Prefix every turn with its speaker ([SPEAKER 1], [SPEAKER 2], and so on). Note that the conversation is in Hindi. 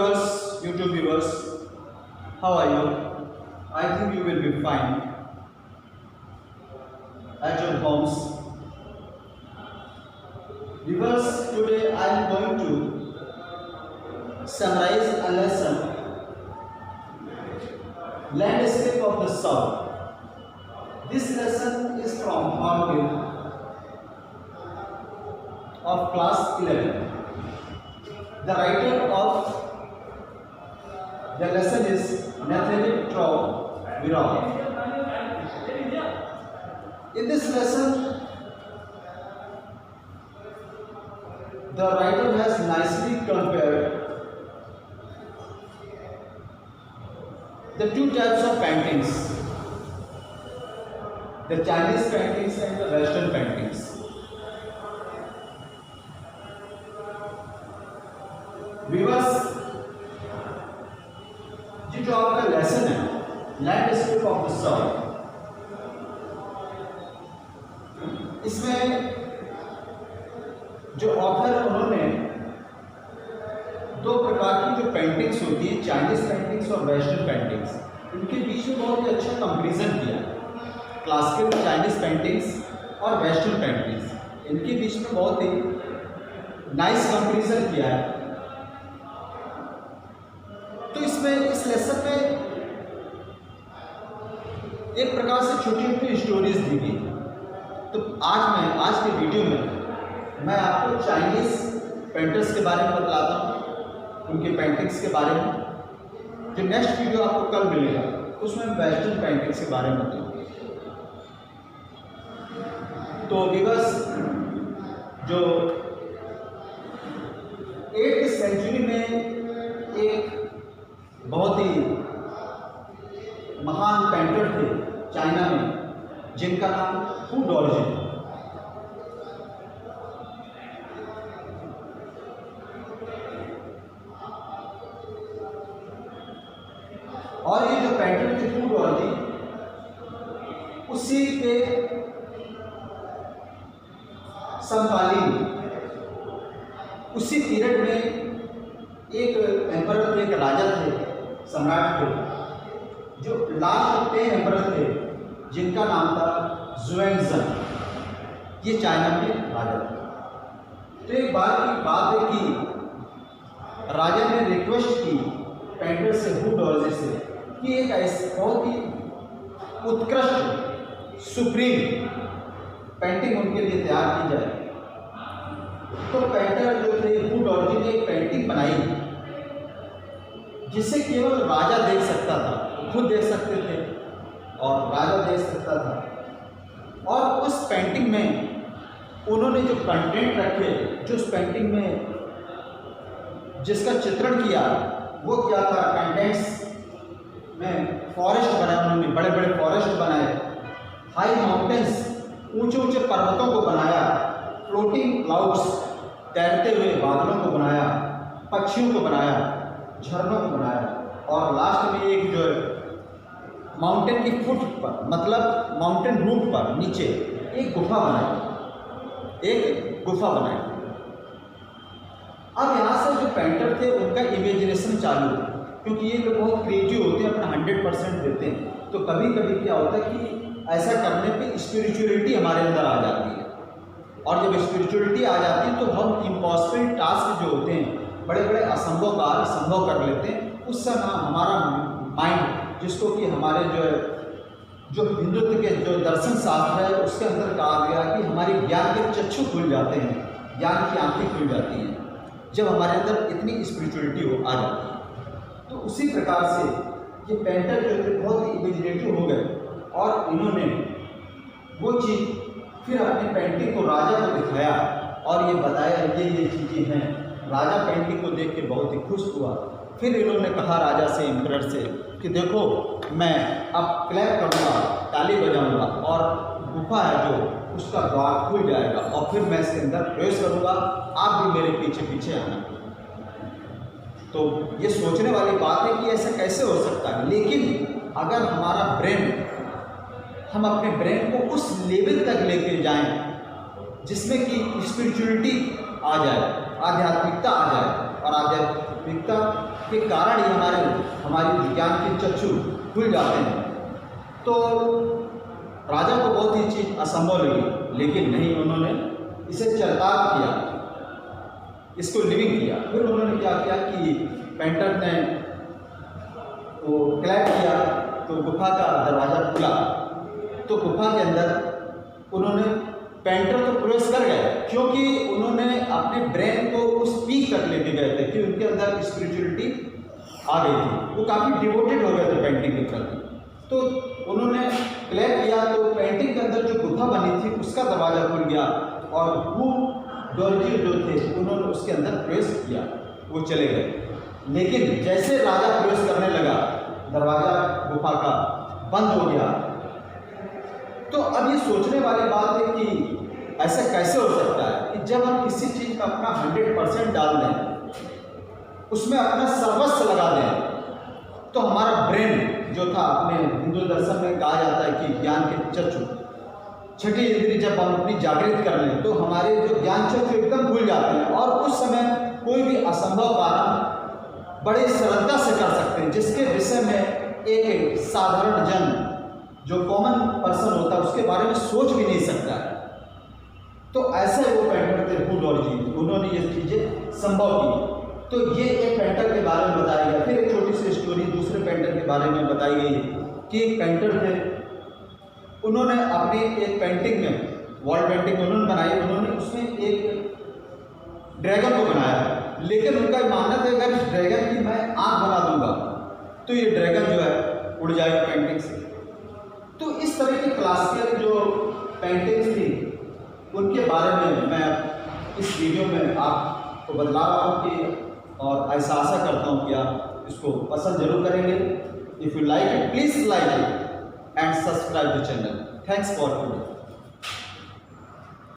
[SPEAKER 1] viewers, YouTube viewers, how are you? I think you will be fine at your homes. Viewers, today I am going to summarize a lesson, Landscape of the South. This lesson is from Hornbill of class 11. The writer of the lesson is Nathaniel Traub Viral. In this lesson, the writer has nicely compared the two types of paintings, the Chinese paintings and the Western paintings. Viewers, ये जो आपका लेसन है लैंडस्केप ऑफ द साउथ, इसमें जो ऑथर उन्होंने दो प्रकार की जो पेंटिंग्स होती हैं, चाइनीज पेंटिंग्स और वेस्टर्न पेंटिंग्स, इनके बीच में बहुत ही अच्छा कंपैरिजन किया। क्लासिकल चाइनीज पेंटिंग्स और वेस्टर्न पेंटिंग्स, इनके बीच में बहुत ही नाइस कंपैरिजन किया है। तो इसमें इस लेसन में एक प्रकार से छोटी छोटी स्टोरीज दी गई। तो आज के वीडियो में मैं आपको चाइनीज पेंटर्स के बारे में बतलाता हूँ, उनके पेंटिंग्स के बारे में। जो नेक्स्ट वीडियो आपको कल मिलेगा उसमें वेस्टर्न पेंटिंग्स के बारे में बताऊँगा। तो व्यूअर्स, जो 8वीं सेंचुरी में एक बहुत ही महान पेंटर थे चाइना में, जिनका नाम हु डॉर्जी था। और ये जो पेंटर थे हु डॉर्जी, उसी के समकालीन उसी पीरियड में एक एम्परर थे, एक राजा थे, सम्राट थे, जो लास्ट 10 एम्परर थे, जिनका नाम था जुएंगजन। ये चाइना के राजा थे। तो एक बार की बात है कि राजा ने रिक्वेस्ट की पेंटर से, हु डॉर्जी से, कि एक ऐसी बहुत ही उत्कृष्ट सुप्रीम पेंटिंग उनके लिए तैयार की जाए। तो पेंटर जो थे हु डॉर्जी ने एक पेंटिंग बनाई जिसे केवल राजा देख सकता था, खुद देख सकते थे और राजा देख सकता था। और उस पेंटिंग में उन्होंने जो कंटेंट रखे, जो उस पेंटिंग में जिसका चित्रण किया, वो क्या था, कंटेंट्स में फॉरेस्ट बनाए उन्होंने, बड़े बड़े फॉरेस्ट बनाए, हाई माउंटेन्स, ऊंचे ऊंचे पर्वतों को बनाया, फ्लोटिंग क्लाउड्स, तैरते हुए बादलों को बनाया, पक्षियों को बनाया, झरनों को बनाया, और लास्ट में एक जो माउंटेन की फुट पर, मतलब माउंटेन रूट पर नीचे एक गुफा बनाई, एक गुफा बनाई। अब यहाँ से जो पेंटर थे उनका इमेजिनेशन चालू, क्योंकि ये लोग बहुत क्रिएटिव होते हैं, अपना 100% देते हैं। तो कभी कभी क्या होता है कि ऐसा करने पे स्पिरिचुअलिटी हमारे अंदर आ जाती है, और जब स्पिरिचुअलिटी आ जाती है तो हम इम्पॉसिबल टास्क जो होते हैं, बड़े बड़े असंभव कार्य संभव कर लेते हैं। उस समय हमारा माइंड, जिसको कि हमारे जो हिंदुत्व के जो दर्शन शास्त्र है उसके अंदर कहा गया कि हमारे ज्ञान के चक्षु खुल जाते हैं, ज्ञान की आंखें खुल जाती हैं जब हमारे अंदर इतनी स्पिरिचुअलिटी आ जाती है। तो उसी प्रकार से ये पेंटर जो थे बहुत ही इमेजिनेटिव हो गए, और इन्होंने वो चीज़ फिर अपनी पेंटिंग को राजा को दिखाया और ये बताया ये चीज़ें हैं। राजा पेंटिंग को देख के बहुत ही खुश हुआ। फिर इन्होंने कहा राजा से, एम्परर से, कि देखो मैं अब क्लैप करूँगा, ताली बजाऊँगा, और गुफा है जो उसका द्वार खुल जाएगा, और फिर मैं इसके अंदर प्रवेश करूँगा, आप भी मेरे पीछे पीछे आना। तो ये सोचने वाली बात है कि ऐसा कैसे हो सकता है। लेकिन अगर हमारा ब्रेन, हम अपने ब्रेन को उस लेवल तक लेके जाएं जिसमें कि स्पिरिचुअलिटी आ जाए, आध्यात्मिकता आ जाए, और आध्यात्मिकता के के कारण ही हमारी विज्ञान के चक्षु खुल जाते हैं। तो राजा को बहुत ही चीज़ असंभव लगी, लेकिन नहीं, उन्होंने इसे चरितार्थ किया, इसको लिविंग किया। फिर उन्होंने क्या किया कि पेंटर ने वो क्लैप किया तो गुफा का दरवाज़ा खुला। तो गुफा के अंदर उन्होंने पेंटर तो प्रवेश कर गए, क्योंकि उन्होंने अपने ब्रेन को उस पीक तक लेके गए थे कि उनके अंदर स्पिरिचुअलिटी आ गई थी, वो काफ़ी डिवोटेड हो गए थे पेंटिंग के प्रति। तो उन्होंने क्लैप किया तो पेंटिंग के अंदर जो गुफा बनी थी उसका दरवाज़ा खुल गया और वो डोरजी जो थे उन्होंने उसके अंदर प्रवेश किया, वो चले गए। लेकिन जैसे राजा प्रवेश करने लगा, दरवाज़ा गुफा का बंद हो गया। तो अब ये सोचने वाली बात है कि ऐसा कैसे हो सकता है कि जब हम किसी चीज़ का अपना 100% डाल दें, उसमें अपना सर्वस्व लगा दें, तो हमारा ब्रेन जो था, अपने हिंदू दर्शन में कहा जाता है कि ज्ञान के चक्षु, छठी इंद्री जब हम अपनी जागृत कर लें तो हमारे जो ज्ञान चक्षु एकदम भूल जाते हैं और उस समय कोई भी असंभव कारण बड़े सरलता से कर सकते हैं, जिसके विषय में एक साधारण जन जो कॉमन पर्सन होता है उसके बारे में सोच भी नहीं सकता है। तो ऐसे वो पेंटर थे हू डोरजी, उन्होंने ये चीज़ें संभव की। तो ये एक पेंटर के बारे में बताया गया। फिर एक छोटी सी स्टोरी दूसरे पेंटर के बारे में बताई गई कि एक पेंटर थे, उन्होंने अपनी एक पेंटिंग में, वॉल पेंटिंग उन्होंने बनाई, उन्होंने उसमें एक ड्रैगन को बनाया, लेकिन उनका मानना था अगर इस ड्रैगन की मैं आँख बना दूंगा तो ये ड्रैगन जो है उड़ जाएगा पेंटिंग से। तो इस तरह की क्लासिकल जो पेंटिंग्स थी उनके बारे में मैं इस वीडियो में आपको बतला रहा हूँ कि, और ऐसा आशा करता हूँ कि आप इसको पसंद जरूर करेंगे। If you like it, please like it and subscribe the channel. Thanks for today.